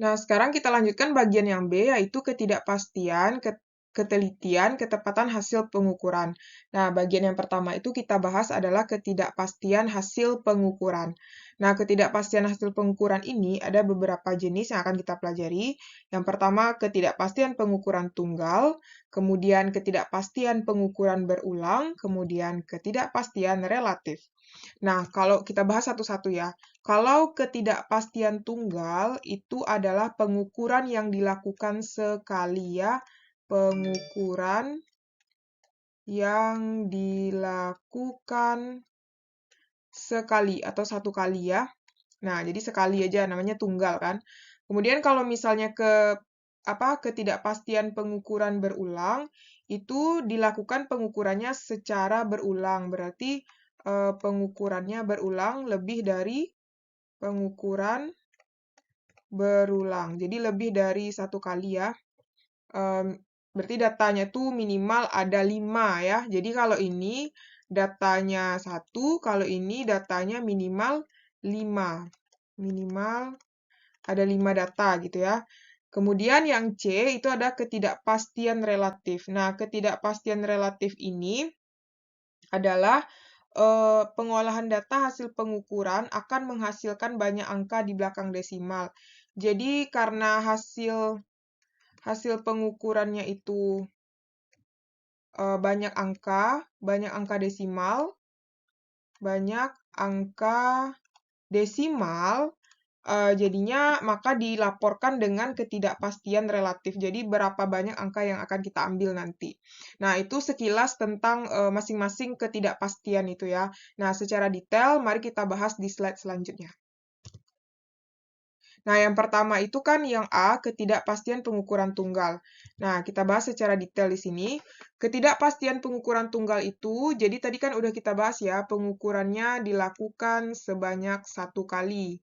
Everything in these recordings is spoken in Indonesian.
Nah, sekarang kita lanjutkan bagian yang B, yaitu ketidakpastian, ketelitian, ketepatan hasil pengukuran. Nah, bagian yang pertama itu kita bahas adalah ketidakpastian hasil pengukuran. Nah, ketidakpastian hasil pengukuran ini ada beberapa jenis yang akan kita pelajari. Yang pertama, ketidakpastian pengukuran tunggal, kemudian ketidakpastian pengukuran berulang, kemudian ketidakpastian relatif. Nah, kalau kita bahas satu-satu ya. Kalau ketidakpastian tunggal itu adalah pengukuran yang dilakukan sekali ya. Pengukuran yang dilakukan sekali atau satu kali ya. Nah, jadi sekali aja namanya tunggal kan. Kemudian kalau misalnya ketidakpastian pengukuran berulang itu dilakukan pengukurannya secara berulang. Berarti pengukurannya berulang lebih dari pengukuran berulang. Jadi lebih dari satu kali ya. Berarti datanya tuh minimal ada 5 ya. Jadi kalau ini datanya 1, kalau ini datanya minimal 5. Minimal ada 5 data gitu ya. Kemudian yang C itu ada ketidakpastian relatif. Nah, ketidakpastian relatif ini adalah pengolahan data hasil pengukuran akan menghasilkan banyak angka di belakang desimal. Jadi karena hasil pengukurannya itu banyak angka desimal, jadinya maka dilaporkan dengan ketidakpastian relatif. Jadi berapa banyak angka yang akan kita ambil nanti. Nah, itu sekilas tentang masing-masing ketidakpastian itu ya. Nah, secara detail mari kita bahas di slide selanjutnya. Nah, yang pertama itu kan yang A, ketidakpastian pengukuran tunggal. Nah, kita bahas secara detail di sini. Ketidakpastian pengukuran tunggal itu, jadi tadi kan udah kita bahas ya, pengukurannya dilakukan sebanyak satu kali.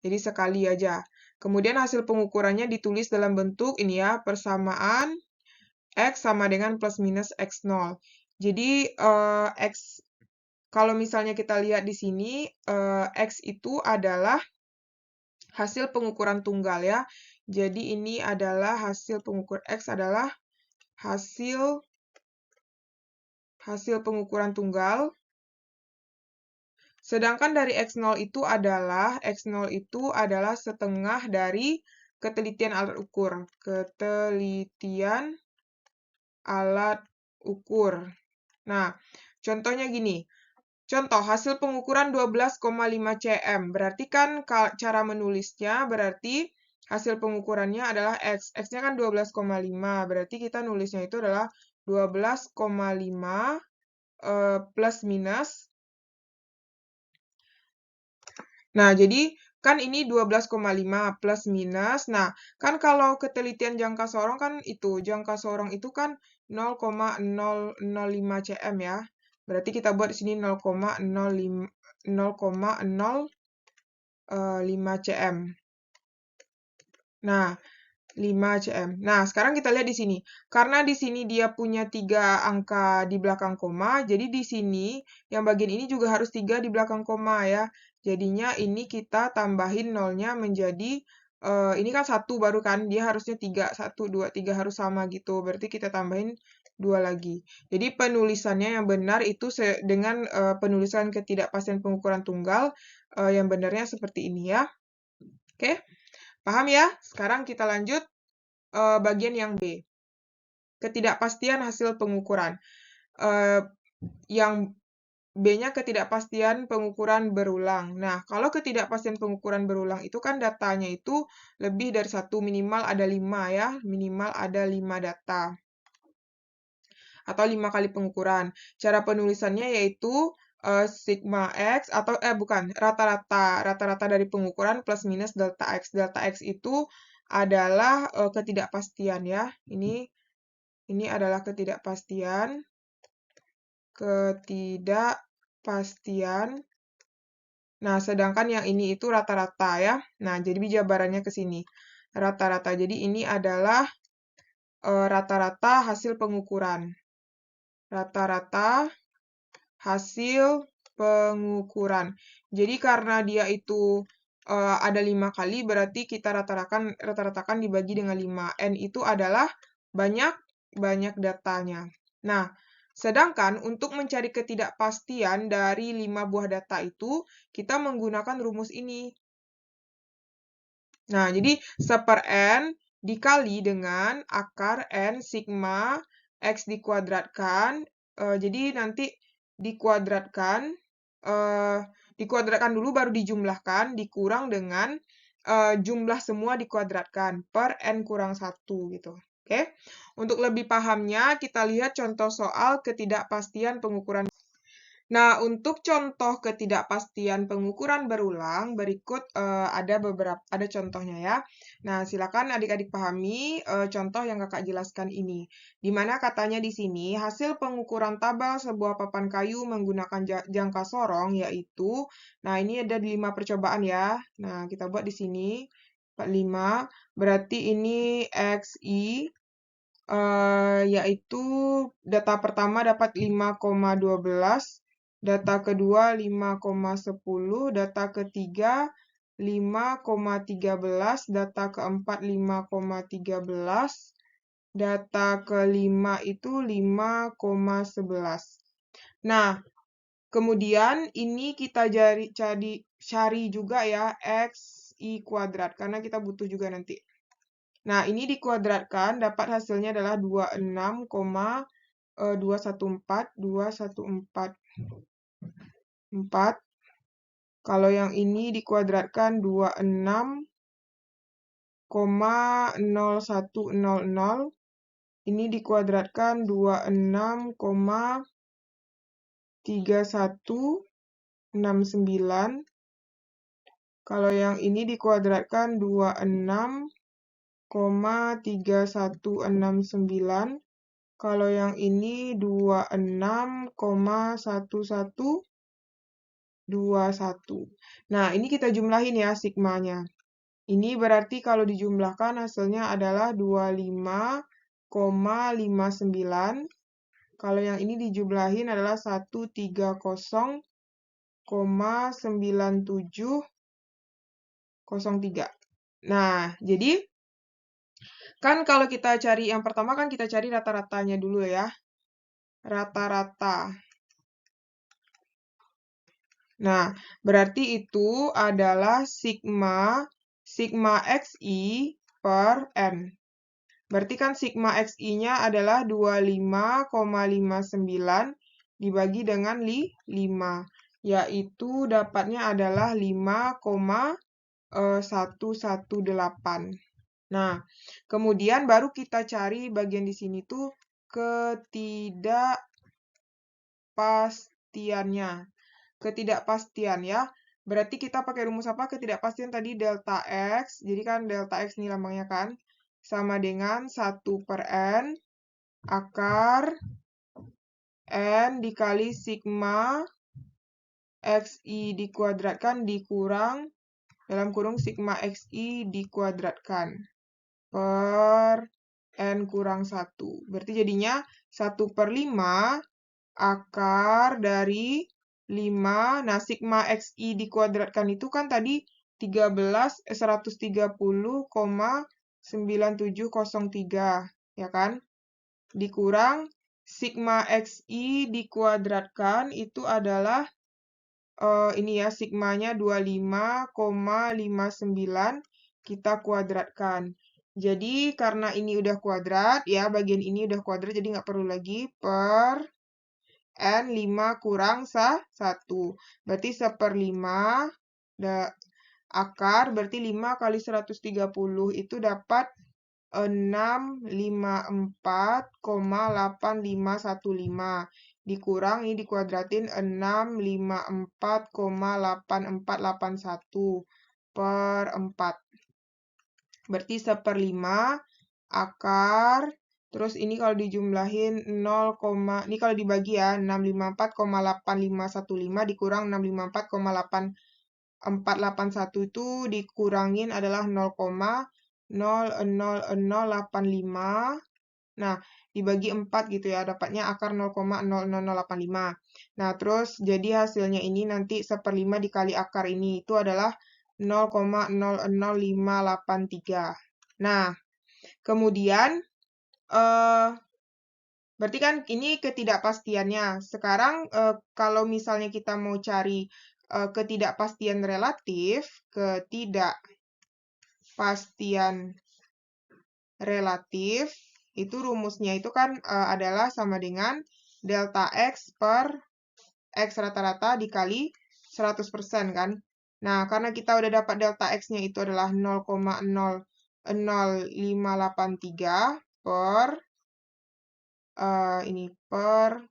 Jadi sekali aja. Kemudian hasil pengukurannya ditulis dalam bentuk ini ya, persamaan X sama dengan plus minus X0. Jadi kalau misalnya kita lihat di sini, X itu adalah hasil pengukuran tunggal ya. Jadi ini adalah hasil pengukur X adalah hasil pengukuran tunggal. Sedangkan dari X0 itu adalah setengah dari ketelitian alat ukur. Ketelitian alat ukur. Nah, contohnya gini. Contoh, hasil pengukuran 12,5 cm. Berarti kan cara menulisnya berarti hasil pengukurannya adalah X. X-nya kan 12,5. Berarti kita nulisnya itu adalah 12,5 plus minus. Nah, jadi kan ini 12,5 plus minus. Nah, kan kalau ketelitian jangka sorong kan itu, jangka sorong itu kan 0,005 cm ya. Berarti kita buat di sini 0,05 cm. Nah, 5 cm. Nah, sekarang kita lihat di sini. Karena di sini dia punya 3 angka di belakang koma, jadi di sini yang bagian ini juga harus 3 di belakang koma ya. Jadinya ini kita tambahin nolnya menjadi, ini kan 1 baru kan, dia harusnya 3, 1, 2, 3 harus sama gitu. Berarti kita tambahin 2 lagi. Jadi penulisannya yang benar itu dengan penulisan ketidakpastian pengukuran tunggal, yang benarnya seperti ini ya. Oke? Paham ya? Sekarang kita lanjut bagian yang B. Ketidakpastian hasil pengukuran. Yang B-nya ketidakpastian pengukuran berulang. Nah, kalau ketidakpastian pengukuran berulang itu kan datanya itu lebih dari 1, minimal ada 5 ya. Minimal ada 5 data. Atau 5 kali pengukuran. Cara penulisannya yaitu sigma X atau bukan, rata-rata dari pengukuran plus minus delta X. Delta X itu adalah ketidakpastian ya. Ini adalah ketidakpastian. Nah, sedangkan yang ini itu rata-rata ya. Nah, jadi jabarannya ke sini. Rata-rata. Jadi ini adalah rata-rata hasil pengukuran. Rata-rata hasil pengukuran. Jadi karena dia itu ada 5 kali, berarti kita rata-ratakan dibagi dengan 5. N itu adalah banyak datanya. Nah, sedangkan untuk mencari ketidakpastian dari 5 buah data itu, kita menggunakan rumus ini. Nah, jadi 1/n dikali dengan akar N sigma X dikuadratkan. Jadi nanti dikuadratkan dulu baru dijumlahkan, dikurang dengan jumlah semua dikuadratkan per N kurang 1 gitu. Oke? Untuk lebih pahamnya, kita lihat contoh soal ketidakpastian pengukuran. Nah, untuk contoh ketidakpastian pengukuran berulang, berikut ada contohnya ya. Nah, silakan adik-adik pahami contoh yang kakak jelaskan ini. Di mana katanya di sini, hasil pengukuran tabel sebuah papan kayu menggunakan jangka sorong, yaitu, nah ini ada 5 percobaan ya. Nah, kita buat di sini, 5, berarti ini XI, yaitu data pertama dapat 5,12, data kedua 5,10, data ketiga 5,13, data keempat 5,13, data kelima itu 5,11. Nah, kemudian ini kita cari juga ya XI kuadrat, karena kita butuh juga nanti. Nah, ini dikuadratkan, dapat hasilnya adalah 26,214. Kalau yang ini dikuadratkan 26,0100. Ini dikuadratkan 26,3169. Kalau yang ini dikuadratkan 26,3169. Kalau yang ini 26,1121. Nah, ini kita jumlahin ya sigmanya. Ini berarti kalau dijumlahkan hasilnya adalah 25,59. Kalau yang ini dijumlahin adalah 130,9703. Nah, jadi kan kalau kita cari yang pertama kan kita cari rata-ratanya dulu ya. Rata-rata. Nah, berarti itu adalah sigma XI per N. Berarti kan sigma XI-nya adalah 25,59 dibagi dengan 5, yaitu dapatnya adalah 5,118. Nah, kemudian baru kita cari bagian di sini tuh ketidakpastiannya. Ketidakpastian ya. Berarti kita pakai rumus apa? Ketidakpastian tadi delta X. Jadi kan delta X ini lambangnya kan. Sama dengan 1/N akar N dikali sigma XI dikuadratkan dikurang dalam kurung sigma XI dikuadratkan per N kurang 1. Berarti jadinya 1/5 akar dari 5. Nah, sigma XI dikuadratkan itu kan tadi 130,9703, ya kan? Dikurang sigma XI dikuadratkan itu adalah ini ya, sigmanya 25,59 kita kuadratkan. Jadi karena ini udah kuadrat, ya bagian ini udah kuadrat, jadi nggak perlu lagi per N 5 kurang 1. Berarti 1/5 akar, berarti 5 kali 130 itu dapat 654,8515. Dikurang, ini dikuadratin 654,8481 per 4. Berarti 1/5 akar. Terus ini kalau dijumlahin 0, ini kalau dibagi ya, 654,8515 dikurang 654,8481 itu dikurangin adalah 0,00085. Nah, dibagi 4 gitu ya, dapatnya akar 0,00085. Nah, terus jadi hasilnya ini nanti 1/5 dikali akar ini, itu adalah 0,000583. Nah, kemudian berarti kan ini ketidakpastiannya. Sekarang kalau misalnya kita mau cari ketidakpastian relatif, itu rumusnya itu kan adalah sama dengan delta X per X rata-rata dikali 100% kan. Nah, karena kita udah dapat delta X-nya itu adalah 0,00583 per ini per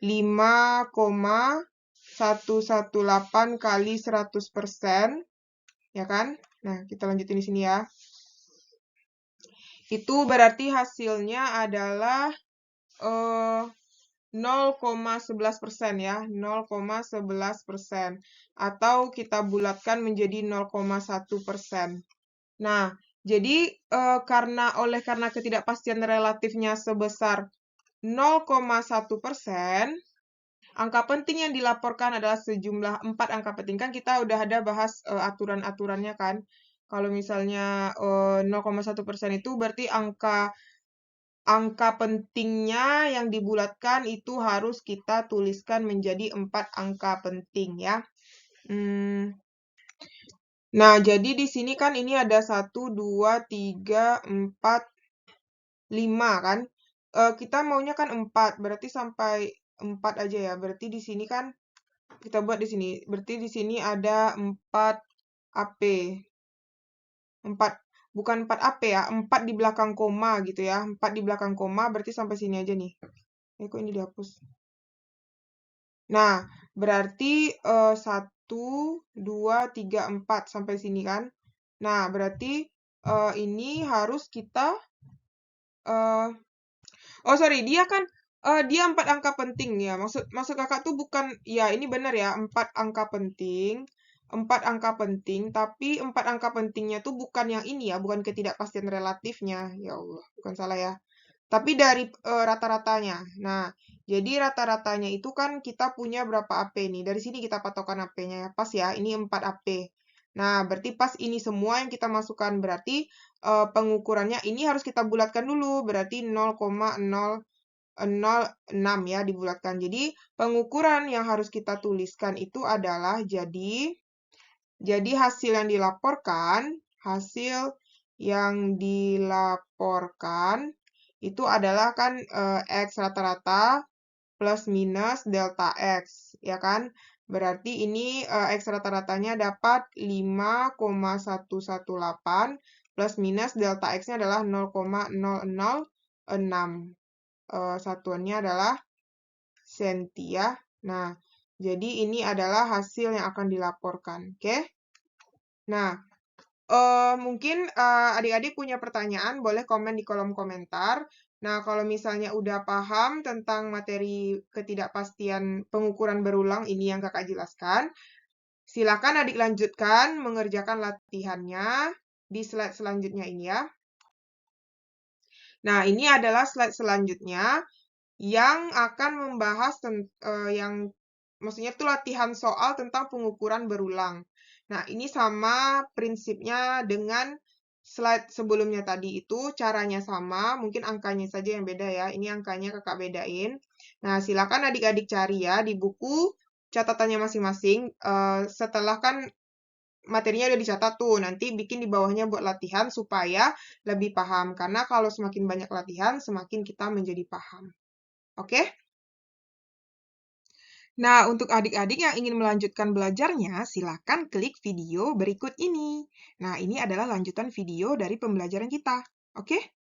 5,118 kali 100%, ya kan? Nah, kita lanjutin di sini ya. Itu berarti hasilnya adalah 0,11% ya, 0,11%. Atau kita bulatkan menjadi 0,1%. Nah, jadi karena ketidakpastian relatifnya sebesar 0,1%, angka penting yang dilaporkan adalah sejumlah 4 angka penting. Kan kita udah ada bahas aturan-aturannya kan. Kalau misalnya 0,1% itu berarti angka pentingnya yang dibulatkan itu harus kita tuliskan menjadi 4 angka penting ya. Nah, jadi di sini kan ini ada 1, 2, 3, 4, 5 kan. Kita maunya kan 4, berarti sampai 4 aja ya. Berarti di sini kan kita buat di sini. Berarti di sini ada 4 AP. 4, bukan 4 AP ya, 4 di belakang koma gitu ya. 4 di belakang koma berarti sampai sini aja nih. Kok ini dihapus? Nah, berarti 1, 2, 3, 4 sampai sini kan. Nah, berarti ini harus kita oh sorry, dia kan dia 4 angka penting ya. Maksud kakak tuh bukan, ya ini benar ya, 4 angka penting. 4 angka penting, tapi 4 angka pentingnya tuh bukan yang ini ya, bukan ketidakpastian relatifnya. Ya Allah, bukan salah ya. Tapi dari rata-ratanya. Nah, jadi rata-ratanya itu kan kita punya berapa AP nih. Dari sini kita patokan AP-nya ya. Pas ya, ini 4 AP. Nah, berarti pas ini semua yang kita masukkan. Berarti pengukurannya ini harus kita bulatkan dulu. Berarti 0,006 ya dibulatkan. Jadi pengukuran yang harus kita tuliskan itu adalah jadi hasil yang dilaporkan itu adalah kan X rata-rata plus minus delta X, ya kan? Berarti ini X rata-ratanya dapat 5,118 plus minus delta X-nya adalah 0,006. Satuannya adalah senti ya. Nah, jadi ini adalah hasil yang akan dilaporkan, oke? Nah, mungkin adik-adik punya pertanyaan, boleh komen di kolom komentar. Nah, kalau misalnya udah paham tentang materi ketidakpastian pengukuran berulang ini yang kakak jelaskan, silakan adik lanjutkan mengerjakan latihannya di slide selanjutnya ini ya. Nah, ini adalah slide selanjutnya yang akan membahas maksudnya itu latihan soal tentang pengukuran berulang. Nah, ini sama prinsipnya dengan slide sebelumnya tadi itu, caranya sama, mungkin angkanya saja yang beda ya. Ini angkanya kakak bedain. Nah, silakan adik-adik cari ya di buku catatannya masing-masing. Setelah kan materinya udah dicatat tuh, nanti bikin di bawahnya buat latihan supaya lebih paham. Karena kalau semakin banyak latihan, semakin kita menjadi paham. Oke? Nah, untuk adik-adik yang ingin melanjutkan belajarnya, silakan klik video berikut ini. Nah, ini adalah lanjutan video dari pembelajaran kita. Oke?